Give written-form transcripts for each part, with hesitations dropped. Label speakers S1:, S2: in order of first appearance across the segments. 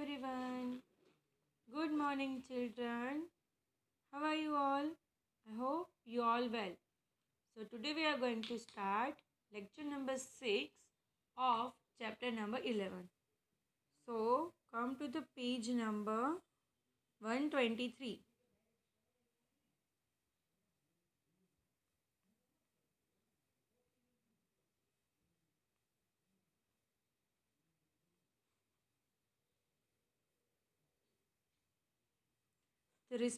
S1: everyone. Good morning, children. How are you all? I hope you all well. So today we are going to start lecture number 6 of chapter number 11. So come to the page number 123. The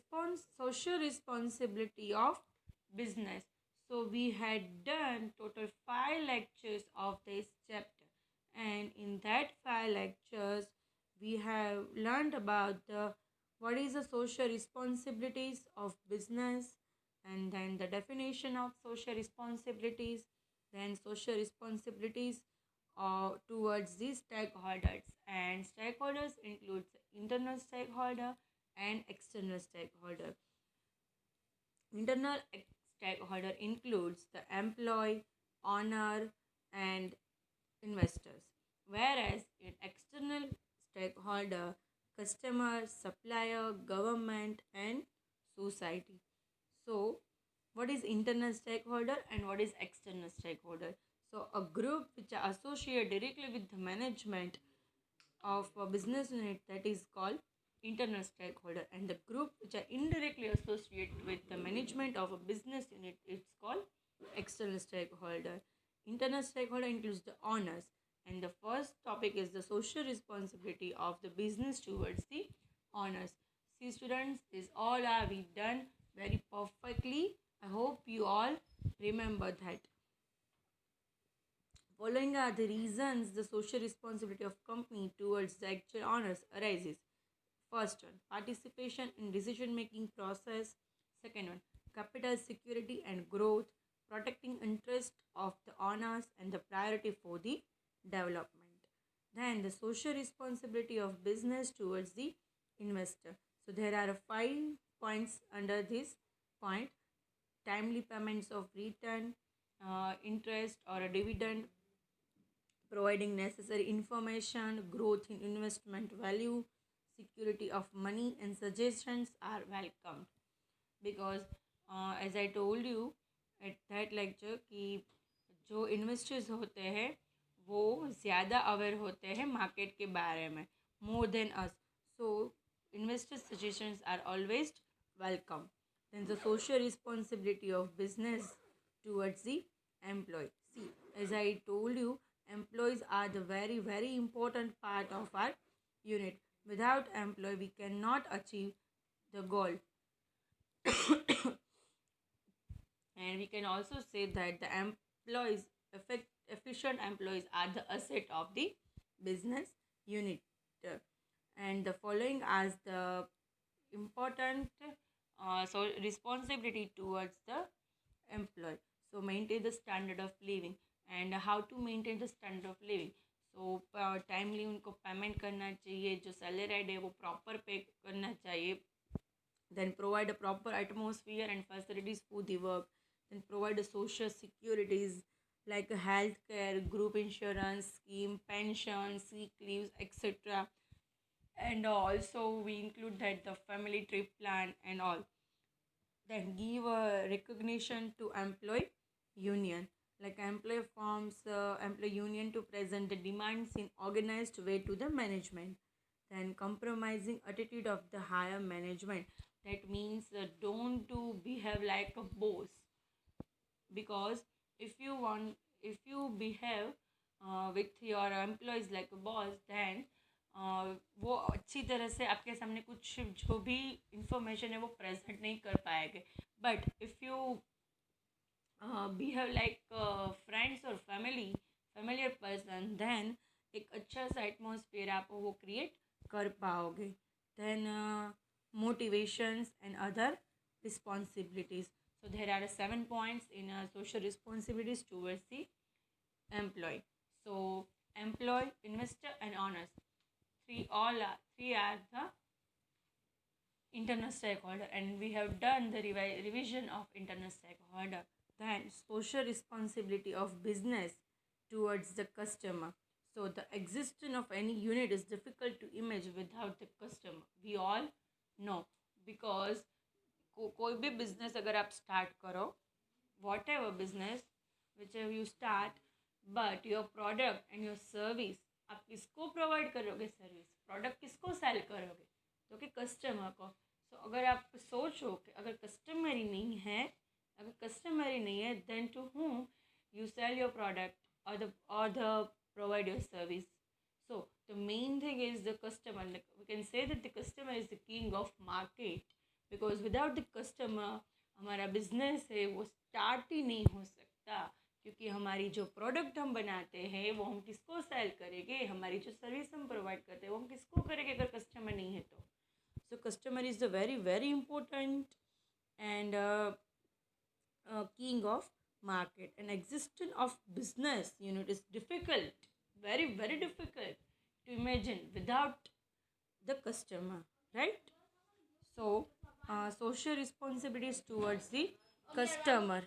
S1: social responsibility of business. So we had done total 5 lectures of this chapter, and in that 5 lectures we have learned about the what is the social responsibilities of business, and then the definition of social responsibilities, then social responsibilities towards the stakeholders, and stakeholders includes internal stakeholder and external stakeholder. Internal stakeholder includes the employee, owner, and investors, whereas in external stakeholder, customer, supplier, government, and society. So, what is internal stakeholder and what is external stakeholder? So, a group which are associated directly with the management of a business unit, that is called internal stakeholder, and the group which are indirectly associated with the management of a business unit, it's called external stakeholder. Internal stakeholder includes the owners, and the first topic is the social responsibility of the business towards the owners. See students, this all are we done very perfectly. I hope you all remember that. Following are the reasons the social responsibility of company towards the actual owners arises. First one, participation in decision making process. Second one, capital security and growth, protecting interest of the owners and the priority for the development. Then the social responsibility of business towards the investor. So there are 5 points under this point: timely payments of return, interest or a dividend, providing necessary information, growth in investment value, security of money, and suggestions are welcomed. Because as I told you at that lecture कि जो investors होते हैं वो ज़्यादा aware होते हैं market के बारे में, more than us. So investors suggestions are always welcome. Then the social responsibility of business towards the employee. See, as I told you, employees are the very important part of our unit. Without employee, we cannot achieve the goal. And we can also say that the employees, efficient employees, are the asset of the business unit. And the following as the important responsibility towards the employee. So maintain the standard of living. And how to maintain the standard of living? So timely उनको payment करना चाहिए, जो salaried है वो proper पे करना चाहिए. Then provide a proper atmosphere and facilities for the work. Then provide a social securities like a healthcare, group insurance scheme, pension, sick leaves, etc. And also we include that the family trip plan and all. Then give a recognition to employee union, like employee forms employee union to present the demands in organized way to the management. Then compromising attitude of the higher management, that means don't do behave like a boss. Because if you behave with your employees like a boss, then वो अच्छी तरह से आपके सामने कुछ जो भी information है वो प्रेजेंट नहीं कर पाएंगे. But if you behave like friends और फेमिलियर पर्सन, देन एक अच्छा सा एटमोसफियर आप वो क्रिएट कर पाओगे. Then motivations and other responsibilities. So there are 7 points in social responsibilities towards the employee. So employee, investor, and owners. Three are the internal stakeholder, and we have done the revision of internal stakeholder. Then social responsibility of business towards the customer. So the existence of any unit is difficult to imagine without the customer. We all know, because कोई भी business अगर आप start करो, what ever business which ever you start, but your product and your service, आप किसको provide करोगे service, product किसको cell करोगे, तो कि कस्टमर को. सो अगर आप सोचो कि अगर कस्टमर ही नहीं है, अगर कस्टमर ही नहीं है, then to whom you sell your product, or the provide your service. So the main thing is the customer. Like we can say that the customer is the king of market, because without the customer हमारा business है वो start ही नहीं हो सकता. क्योंकि हमारी जो product हम बनाते हैं वो हम किसको सेल करेंगे, हमारी जो सर्विस हम प्रोवाइड करते हैं वो हम किसको करेंगे अगर कस्टमर नहीं है तो. So customer is the very very important and king of market. And existence of business unit is difficult, very very difficult to imagine without the customer, right? So social responsibilities towards the customer.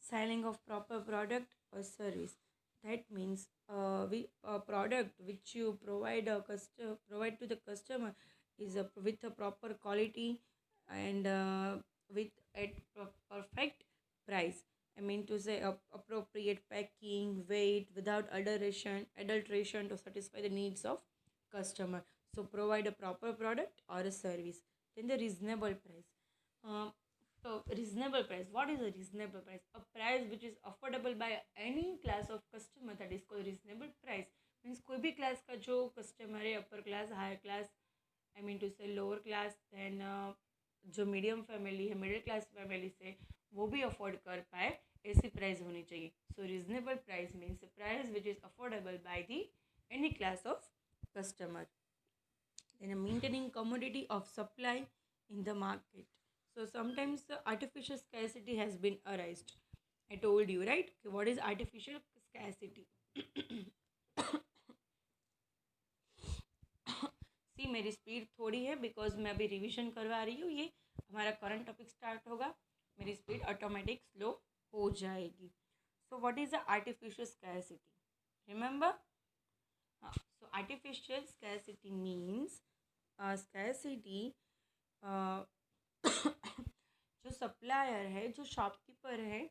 S1: Selling of proper product or service, that means we a product which you provide to the customer is with a proper quality, and with perfect price. I mean to say appropriate packing, weight, without adulteration to satisfy the needs of customer. So provide a proper product or a service. Then the reasonable price. Uh, so reasonable price. What is a reasonable price? A price which is affordable by any class of customer, that is called reasonable price. Means कोई भी class का जो customer है, upper class, higher class, I mean to say lower class, then जो medium family है, middle class family से वो भी अफोर्ड कर पाए, ऐसी प्राइस होनी चाहिए. So reasonable price means price which is affordable by the any class of customer. Then maintaining commodity of supply in the market. So sometimes the artificial scarcity has been arised. I told you, right? What is artificial scarcity? सी मेरी speed थोड़ी है because मैं अभी revision करवा रही हूँ. ये हमारा करंट टॉपिक स्टार्ट होगा, मेरी स्पीड ऑटोमेटिक स्लो हो जाएगी. So what is the artificial scarcity? Remember, हाँ. सो आर्टिफिशियल स्कैरसिटी मीन्स स्कैरसिटी जो सप्लायर है, जो शॉपकीपर है,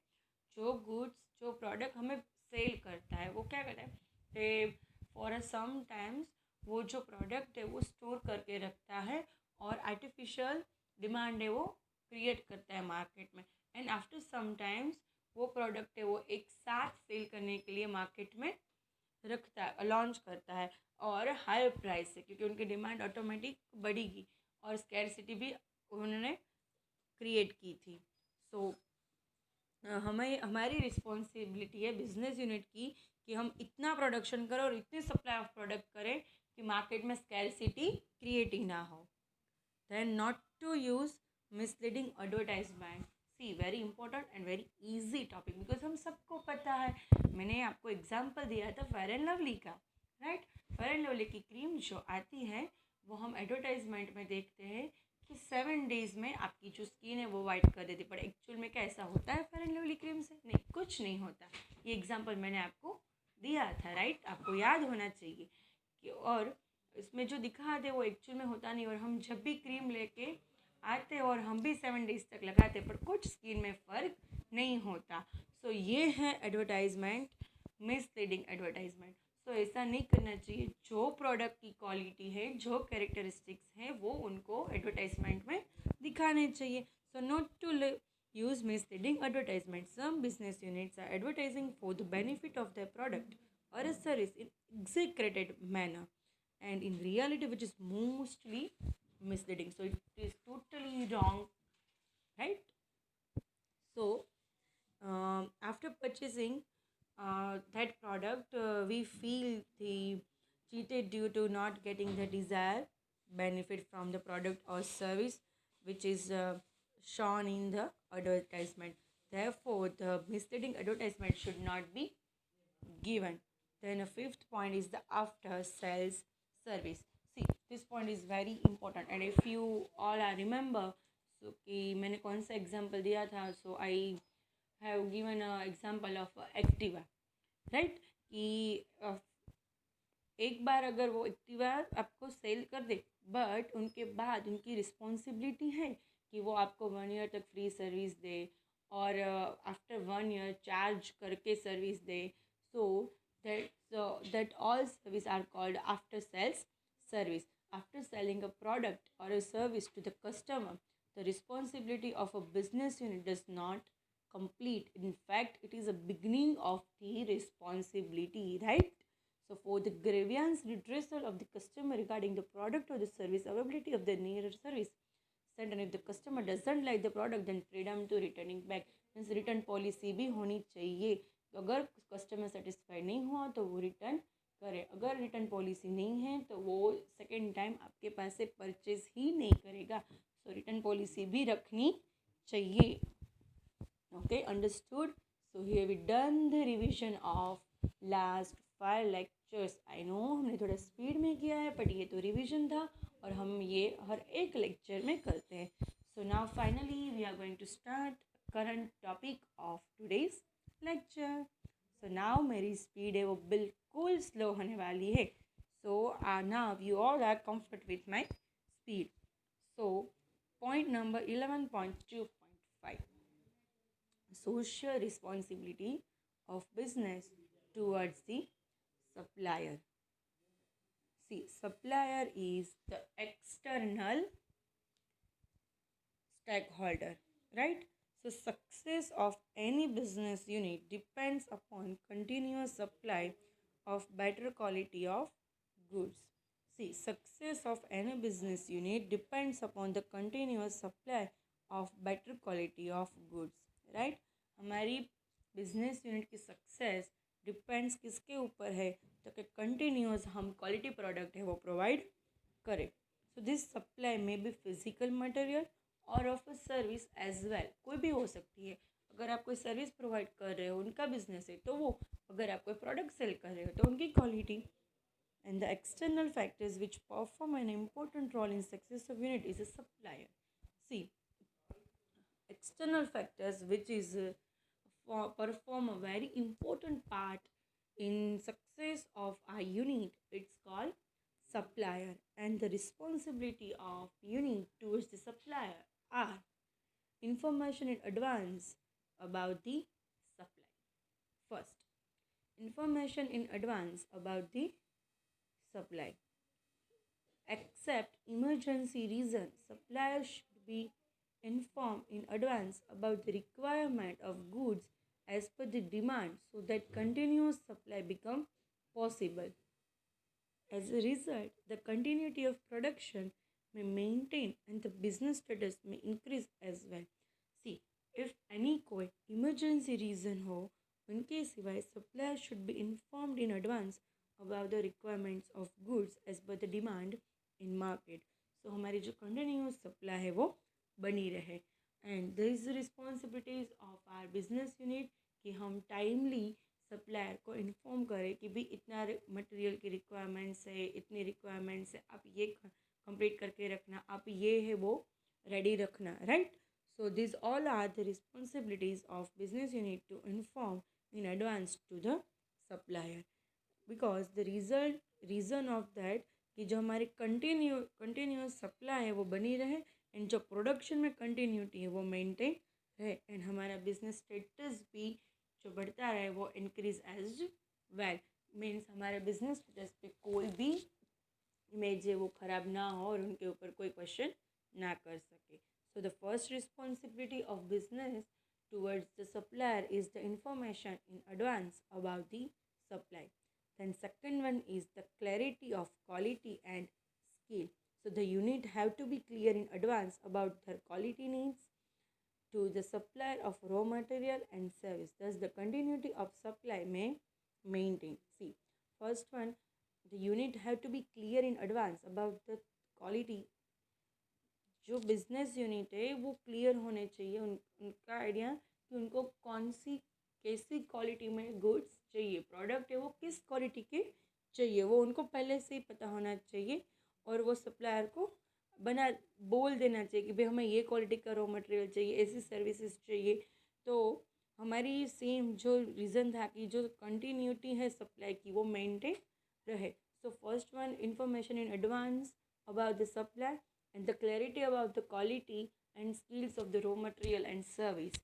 S1: जो गुड्स, जो प्रोडक्ट हमें सेल करता है, वो क्या करता है, फॉर सम टाइम्स वो जो प्रोडक्ट है वो स्टोर करके रखता है और आर्टिफिशियल डिमांड है वो क्रिएट करता है मार्केट में. एंड आफ्टर सम टाइम्स वो प्रोडक्ट है वो एक साथ सेल करने के लिए मार्केट में रखता है, लॉन्च करता है, और हाई प्राइस से, क्योंकि उनकी डिमांड ऑटोमेटिक बढ़ेगी और स्कैरसिटी भी उन्होंने क्रिएट की थी. सो हमें हमारी रिस्पॉन्सिबिलिटी है बिजनेस यूनिट की कि हम इतना प्रोडक्शन करें और इतनी सप्लाई ऑफ प्रोडक्ट करें कि मार्केट में स्कैरसिटी क्रिएट ही ना हो. Then not to use misleading advertisement. See very important and very easy topic, because हम सबको पता है, मैंने आपको एग्जांपल दिया था फेयर एंड लवली का, राइट? फेयर एंड लवली की क्रीम जो आती है वो हम एडवर्टाइजमेंट में देखते हैं कि 7 डेज़ में आपकी जो स्किन है वो वाइट कर देती, पर एक्चुअल में क्या ऐसा होता है फेयर एंड लवली क्रीम से? नहीं, कुछ नहीं होता. ये एग्जांपल मैंने आपको दिया था, राइट? आपको याद होना चाहिए कि, और इसमें जो दिखा दे वो एक्चुअल में होता नहीं, और हम जब भी क्रीम लेके आते और हम भी 7 डेज़ तक लगाते पर कुछ स्किन में फ़र्क नहीं होता. सो ये है एडवर्टाइजमेंट, मिसलीडिंग एडवर्टाइजमेंट. सो ऐसा नहीं करना चाहिए. जो प्रोडक्ट की क्वालिटी है, जो कैरेक्टरिस्टिक्स हैं, वो उनको एडवर्टाइजमेंट में दिखाने चाहिए. So not to use misleading advertisement. Some business units are advertising for the benefit of their product or a service in exaggerated manner, and in reality which is mostly misleading. So it is totally wrong, right? So after purchasing that product, we feel the cheated due to not getting the desired benefit from the product or service which is shown in the advertisement. Therefore, the misleading advertisement should not be given. Then a fifth point is the after sales service. See, this point is very important, and if you all are remember, so कि मैंने कौन सा example दिया था, so I have given example of Activa, right, कि एक बार अगर वो एक्टिवा आपको सेल कर दे, बट उनके बाद उनकी रिस्पॉन्सिबिलिटी है कि वो आपको 1 ईयर तक फ्री सर्विस दे और आफ्टर 1 ईयर चार्ज करके सर्विस दे. So that all service are called after sales service. After selling a product or a service to the customer, the responsibility of a business unit does not complete. In fact, it is a beginning of the responsibility, right? So, for the grievance redressal of the customer regarding the product or the service, availability of the nearer service center, and if the customer doesn't like the product, then freedom to returning back. Means return policy भी होनी चाहिए. तो अगर customer satisfied नहीं हुआ तो वो return करे. अगर रिटर्न पॉलिसी नहीं है तो वो सेकेंड टाइम आपके पास से परचेज ही नहीं करेगा. सो रिटर्न पॉलिसी भी रखनी चाहिए. Okay, understood. So here we done the revision of last 5 lectures. I know हमने थोड़ा स्पीड में किया है, बट ये तो रिविजन था और हम ये हर एक लेक्चर में करते हैं. So now finally we are going to start current topic of today's lecture. So now मेरी स्पीड है वो बिल्कुल स्लो होने वाली है. So now you all are comfort with my speed. So point number 11.2.5, social responsibility of business towards the supplier. See, supplier is the external stakeholder, right? So success of any business unit depends upon continuous supply of better quality of goods. See, success of any business unit depends upon the continuous supply of better quality of goods, right? हमारी business unit की success depends किसके ऊपर है, तो कि continuous हम quality product है वो प्रोवाइड करें. सो दिस सप्लाई में बी फिजिकल मटेरियल और of a service as well. कोई भी हो सकती है. अगर आप कोई सर्विस प्रोवाइड कर रहे हो, उनका बिजनेस है तो वो. अगर आप कोई प्रोडक्ट सेल कर रहे हो तो उनकी quality. And the external factors which perform an important role in success of unit is a supplier. See, external factors which is perform a very important part in success of our unit, it's called supplier. And the responsibility of unit towards the supplier are information in advance about the supply. First, information in advance about the supply. Except emergency reason, suppliers should be informed in advance about the requirement of goods as per the demand so that continuous supply become possible. As a result, the continuity of production may maintain and the business status may increase as well. See, if any कोई emergency reason हो, उनके सिवाय supplier should be informed in advance about the requirements of goods as per the demand in market. So हमारी जो continuous supply है वो बनी रहे. And there is the responsibilities of our business unit कि हम timely सप्लायर को inform करें कि भी इतना मटेरियल की रिक्वायरमेंट्स है, इतनी रिक्वायरमेंट्स है, आप ये कंप्लीट करके रखना, आप ये है वो रेडी रखना, right. So this all are the responsibilities of business unit to inform in advance to the supplier. Because the reason of that कि जो हमारी कंटिन्यूस सप्लाई है वो बनी रहे एंड जो प्रोडक्शन में कंटिन्यूटी है वो मेंटेन रहे एंड हमारा बिजनेस स्टेटस भी जो बढ़ता रहे वो इंक्रीज एज वेल. मीन्स हमारे बिजनेस स्टेटस पे कोई भी इमेज है वो ख़राब ना हो और उनके ऊपर कोई क्वेश्चन ना कर सके. So the first responsibility of business towards the supplier is the information in advance about the supply. Then second one is the clarity of quality and skill. So the unit have to be clear in advance about their quality needs to the supplier of raw material and service. Thus the continuity of supply may maintain. See, first one, the unit have to be clear in advance about the quality. जो business unit है वो clear होने चाहिए उनका idea कि उनको कौन सी कैसी क्वालिटी में गुड्स चाहिए, प्रोडक्ट है वो किस क्वालिटी के चाहिए, वो उनको पहले से ही पता होना चाहिए और वो सप्लायर को बोल देना चाहिए कि भाई हमें ये क्वालिटी का रॉ मटेरियल चाहिए, ऐसी सर्विसेज चाहिए. तो हमारी सेम जो रीज़न था कि जो कंटिन्यूटी है सप्लाई की वो मेंटेन रहे. So first one, information in advance about the supply and the clarity about the quality and skills of the raw material and service,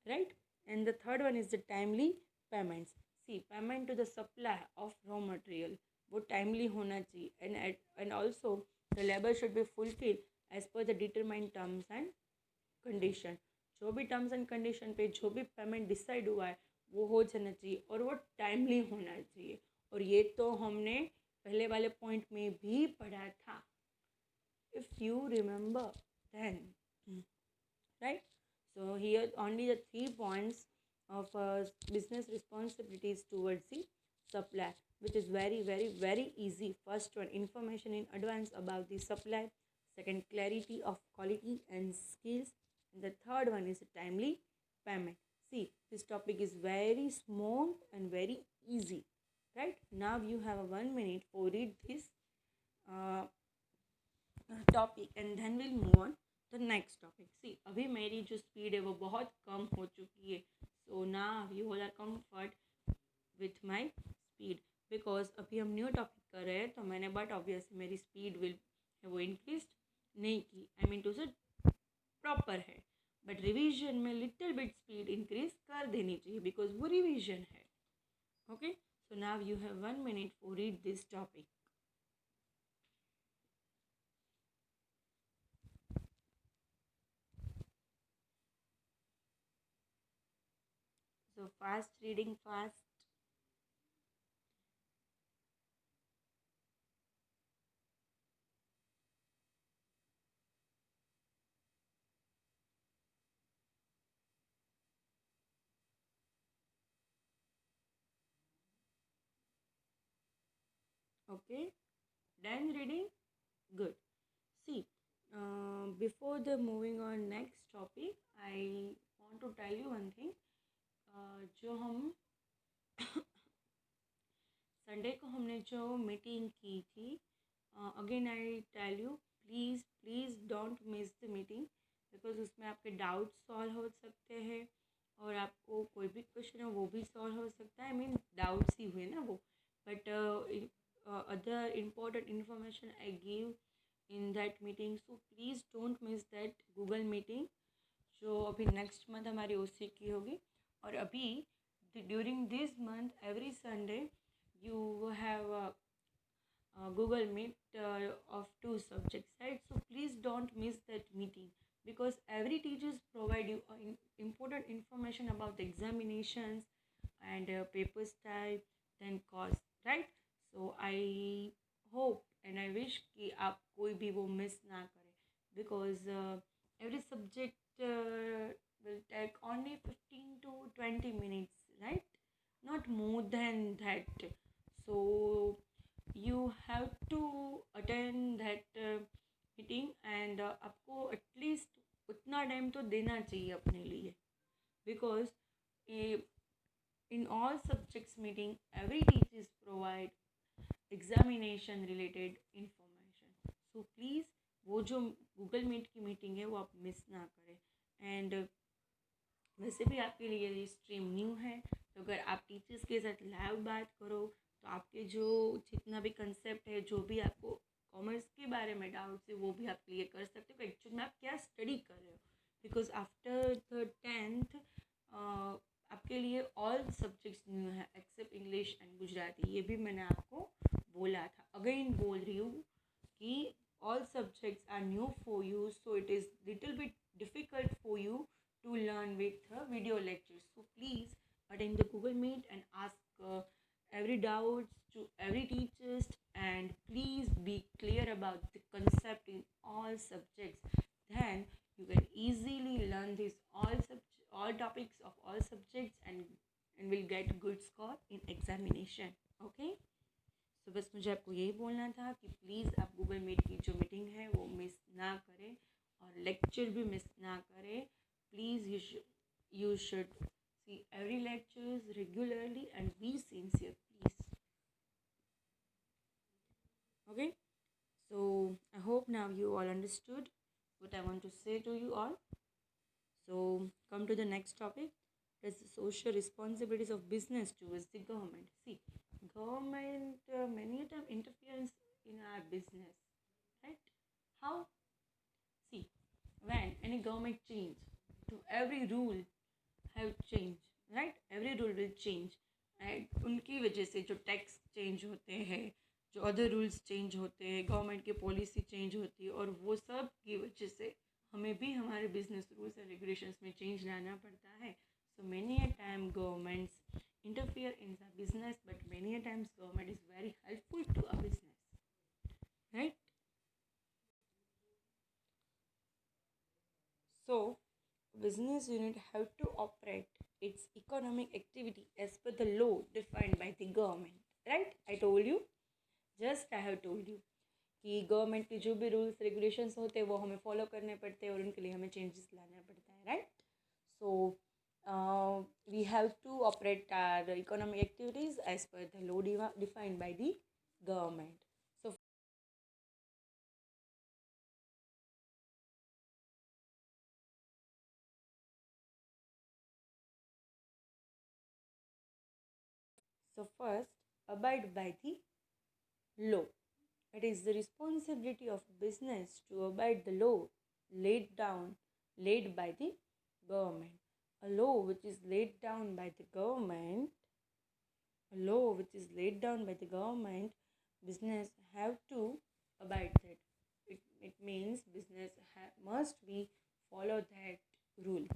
S1: right? And the third one is the timely payments. See, payment to the supply of raw material वो timely होना चाहिए, and also the labor should be fulfilled as per the determined terms and condition. जो भी terms and condition पे जो भी payment decide हुआ है वो हो जाना चाहिए और वो टाइमली होना चाहिए. और ये तो हमने पहले वाले पॉइंट में भी पढ़ा था, if you remember then, right? So here only the 3 points of business responsibilities towards the supply, which is very very very easy. First one, information in advance about the supply. Second, clarity of quality and skills. And the third one is timely payment. See, this topic is very small and very easy, right? Now you have a 1 minute for read this uh, topic and then will move on the next topic. See, अभी मेरी जो speed है वो बहुत कम हो चुकी है. So now you all are comfort with my speed, because अभी हम न्यू टॉपिक कर रहे हैं. तो मैंने बट ऑब्वियसली मेरी स्पीड विल वो इंक्रीज नहीं की. I mean to say proper है, बट रिविजन में लिटिल बिट स्पीड इंक्रीज कर देनी चाहिए बिकॉज वो रिविजन है. Okay, so now you have 1 minute for read this topic. So fast reading, fast. Okay, done reading. Good. See, before the moving on next topic, I want to tell you one thing. जो हम Sunday को हमने जो meeting की थी, again I tell you, please please don't miss the meeting, because उसमें आपके doubts solve हो सकते हैं और आपको कोई भी क्वेश्चन है वो भी सॉल्व हो सकता है. आई मीन डाउट्स ही हुए ना वो, but other important information I give in that meeting. So please don't miss that Google meeting जो अभी नेक्स्ट मंथ हमारी ओसी की होगी. और अभी during this month every Sunday you have Google Meet of 2 subjects, right? So please don't miss that meeting because every teachers provide you important information about the examinations and papers type, then cost, right? So I hope and I wish कि आप कोई भी वो miss ना करें because every subject will take only 15 to 20 minutes, right? Not more than that. So you have to attend that meeting and आपको at least उतना time तो देना चाहिए अपने लिए because in all subjects meeting every teachers provide examination related information. So please वो जो Google meet की मीटिंग है वो आप मिस ना करें. एंड वैसे भी आपके लिए ये स्ट्रीम न्यू है, तो अगर आप टीचर्स के साथ लाइव बात करो तो आपके जो जितना भी कंसेप्ट है, जो भी आपको कॉमर्स के बारे में डाउट्स है वो भी आप क्लियर कर सकते हो कि एक्चुअली में आप क्या स्टडी कर रहे हो. बिकॉज आफ्टर द 10th आपके लिए ऑल सब्जेक्ट्स न्यू है एक्सेप्ट इंग्लिश एंड गुजराती. ये भी मैंने आपको बोला था, अगेन बोल रही हूँ कि all subjects are new for you, so it is little bit difficult for you to learn with video lectures. So please attend the Google Meet and ask every doubts to every teachers, and please be clear about the concept in all subjects. Then you can easily learn this all topics of all subjects and will get good score in examination. Okay. तो बस मुझे आपको यही बोलना था कि please आप Google meet की जो मीटिंग है वो मिस ना करें और लेक्चर भी मिस ना करें. Please you should see every lectures regularly and be sincere, please. Okay, so I hope now you all understood what I want to say to you all. So come to the next topic, is the social responsibilities of business towards the government. See, government many a time interferes in our business, right? How? See, when any government change, to every rule have changed, right? Every rule will change, and उनकी वजह से जो tax change होते हैं, जो other rules change होते हैं, government की पॉलिसी चेंज होती है, और वो सब की वजह से हमें भी हमारे बिजनेस रूल्स एंड रेगुलेशंस में चेंज लाना पड़ता है. So many a time governments interfere in the business, but many a times government is very helpful to a business, right? So business unit have to operate its economic activity as per the law defined by the government, right? I told you, just I have told you कि government के जो भी rules regulations होते हैं वो हमें follow करने पड़ते हैं और उनके लिए हमें चेंजेस लाना पड़ता है, right? So we have to operate our economic activities as per the law defined by the government. So first, abide by the law. It is the responsibility of business to abide the law laid by the government. A law which is laid down by the government, a law which is laid down by the government, business have to abide that. It means business must be follow that rule,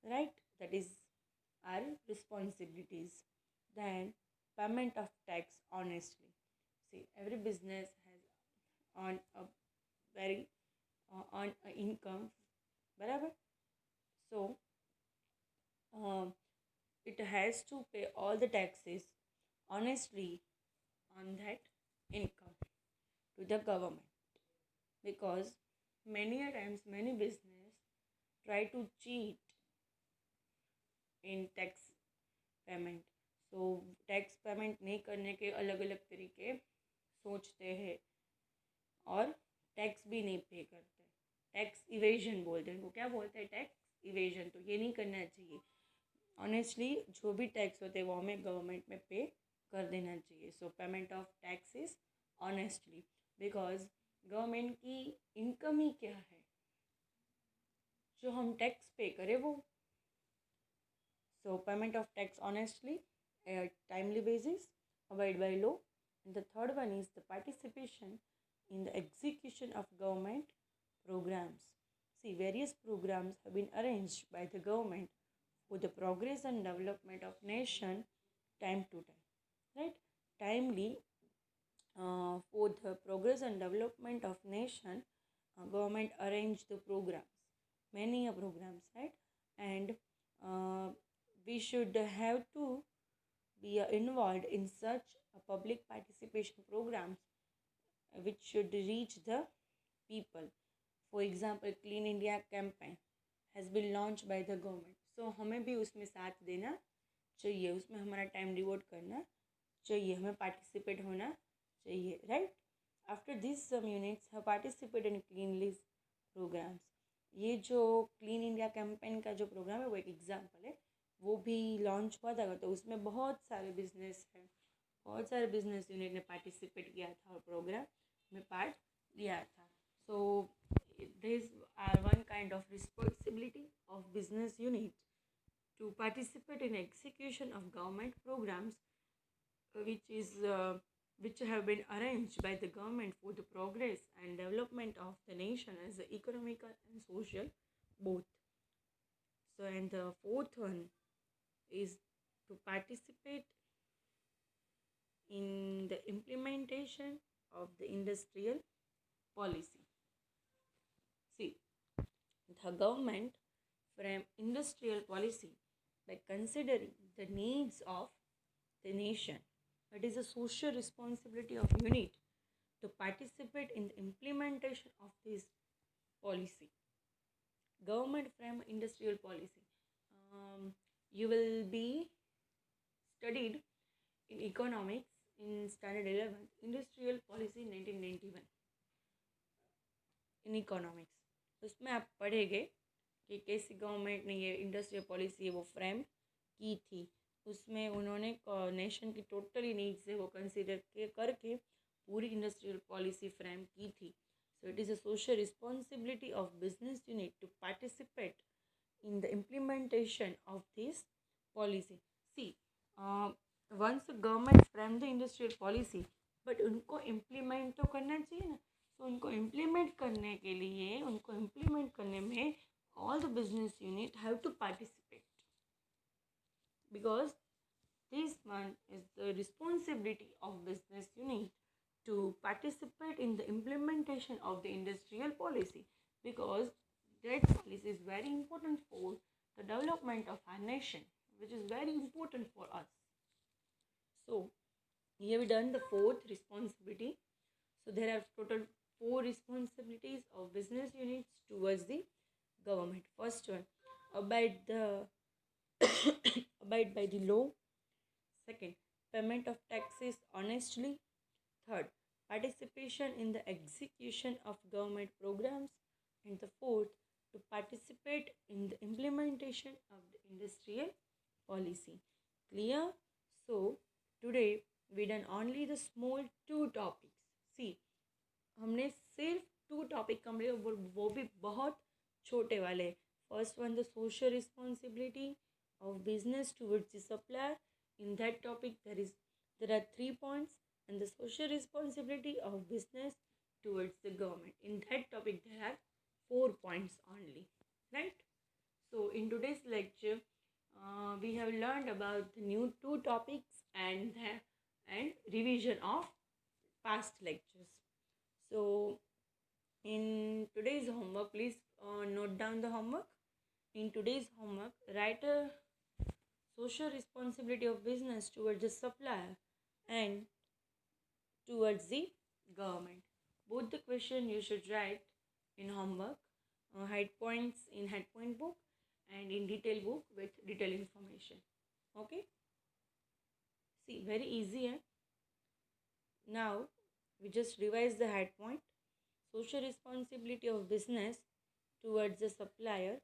S1: right? That is our responsibilities. Then payment of tax honestly. See, every business has on a very on a income, barabar. So it has to pay all the taxes honestly on that income to the government, because many a times many business try to cheat in tax payment. So tax payment नहीं करने के अलग अलग तरीके सोचते हैं और tax भी नहीं पे करते. टैक्स इवेजन बोलते हैं, उनको क्या बोलते हैं? Tax evasion. तो ये नहीं करना चाहिए. ऑनेस्टली जो भी टैक्स होते हैं वो हमें गवर्नमेंट में पे कर देना चाहिए. सो payment of taxes honestly, because government की इनकम ही क्या है? जो हम टैक्स पे करें वो. So payment of tax honestly, at timely basis, abide by law. And the third one is the participation in the execution of government programs. See, various programs have been arranged by the government for the progress and development of nation time to time. Right? Timely for the progress and development of nation, government arranged the programs, many programs, right? And we should have to be involved in such public participation programs which should reach the people. For example, Clean India campaign has been launched by the government. So हमें भी उसमें साथ देना चाहिए, उसमें हमारा time devote करना चाहिए, हमें पार्टिसिपेट होना चाहिए, right? After this some units have participate in cleanliness programmes. ये जो क्लीन इंडिया कैंपेन का जो प्रोग्राम है वो एक एग्जाम्पल है. वो भी लॉन्च हुआ था तो उसमें बहुत सारे बिजनेस हैं, बहुत सारे बिजनेस यूनिट ने पार्टिसिपेट किया था और प्रोग्राम में पार्ट लिया था. So this are one kind of responsibility of business unit to participate in execution of government programs which have been arranged by the government for the progress and development of the nation as the economical and social both. So and the fourth one is to participate in the implementation of the industrial policy. See, the government frame industrial policy by considering the needs of the nation. It is a social responsibility of unit to participate in the implementation of this policy. Government frame industrial policy. You will be studied in economics in standard 11 industrial policy 1991 in economics. उसमें आप पढ़ेंगे कि कैसी government ने ये industrial policy वो frame की थी। उसमें उन्होंने नेशन की टोटली नीड्स है वो कंसिडर के करके पूरी इंडस्ट्रियल पॉलिसी फ्रेम की थी। So it is a social responsibility of business unit to participate in the implementation of this policy. See, once the government frame the industrial policy, but उनको implement तो करना चाहिए ना। तो उनको implement करने के लिए उनको implement करने में all the business unit have to participate, because this one is the responsibility of business unit to participate in the implementation of the industrial policy, because that policy is very important for the development of our nation, which is very important for us. So here we done the fourth responsibility. So there are total four responsibilities of business units towards the government. First one, abide the abide by the law. Second, payment of taxes honestly. Third, participation in the execution of government programs. And the fourth, to participate in the implementation of the industrial policy. Clear? So, today we done only the small two topics. See, हमने सिर्फ to topic complete, वो भी बहुत छोटे वाले। First one the social responsibility of business towards the supplier. In that topic there are 3 points, and the social responsibility of business towards the government. In that topic there are 4 points only, right? So in today's lecture we have learned about the new two topics and revision of past lectures. So, in today's homework, please note down the homework. In today's homework, write a social responsibility of business towards the supplier and towards the government. Both the question you should write in homework, head points in head point book and in detail book with detailed information. Okay? See, very easy. Now, we just revise the head point. Social responsibility of business towards the supplier,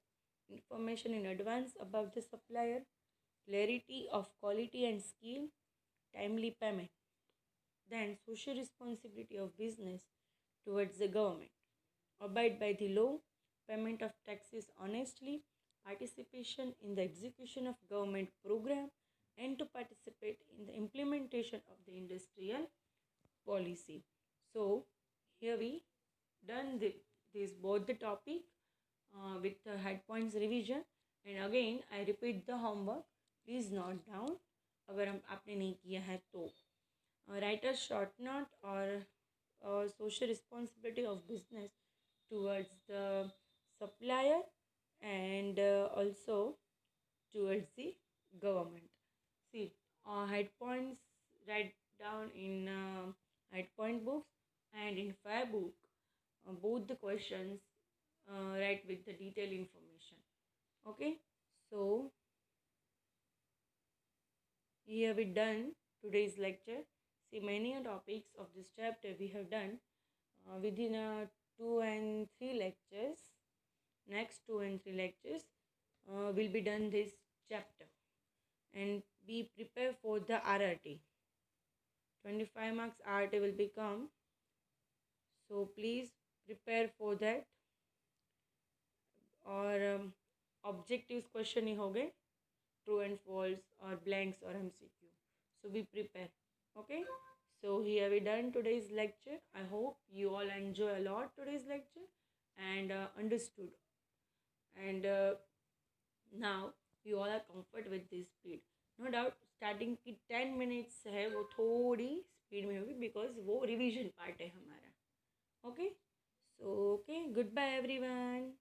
S1: information in advance about the supplier, clarity of quality and skill, timely payment. Then social responsibility of business towards the government, abide by the law, payment of taxes honestly, participation in the execution of government program, and to participate in the implementation of the industrial policy. So here we done this both the topic with the head points revision, and again I repeat the homework. Please note down अगर हम आपने नहीं किया है तो write a short note or social responsibility of business towards the supplier and also towards the government. See, head points write down in head point books, and in fire book both the questions write with the detailed information. Okay, so here we done today's lecture. See, many topics of this chapter we have done within 2 and 3 lectures. Next 2 and 3 lectures will be done this chapter, and be prepared for the RRT. 25 marks RRT will become, so please prepare for that. और objectives question ही हो गए, true and false और blanks और MCQ. So be prepared. Okay, so here we done today's lecture. I hope you all enjoy a lot today's lecture and understood, and now you all are comfort with this speed. No doubt starting की 10 minutes है वो थोड़ी speed में होगी, because वो revision part है हमारा. Okay, so okay, good bye everyone.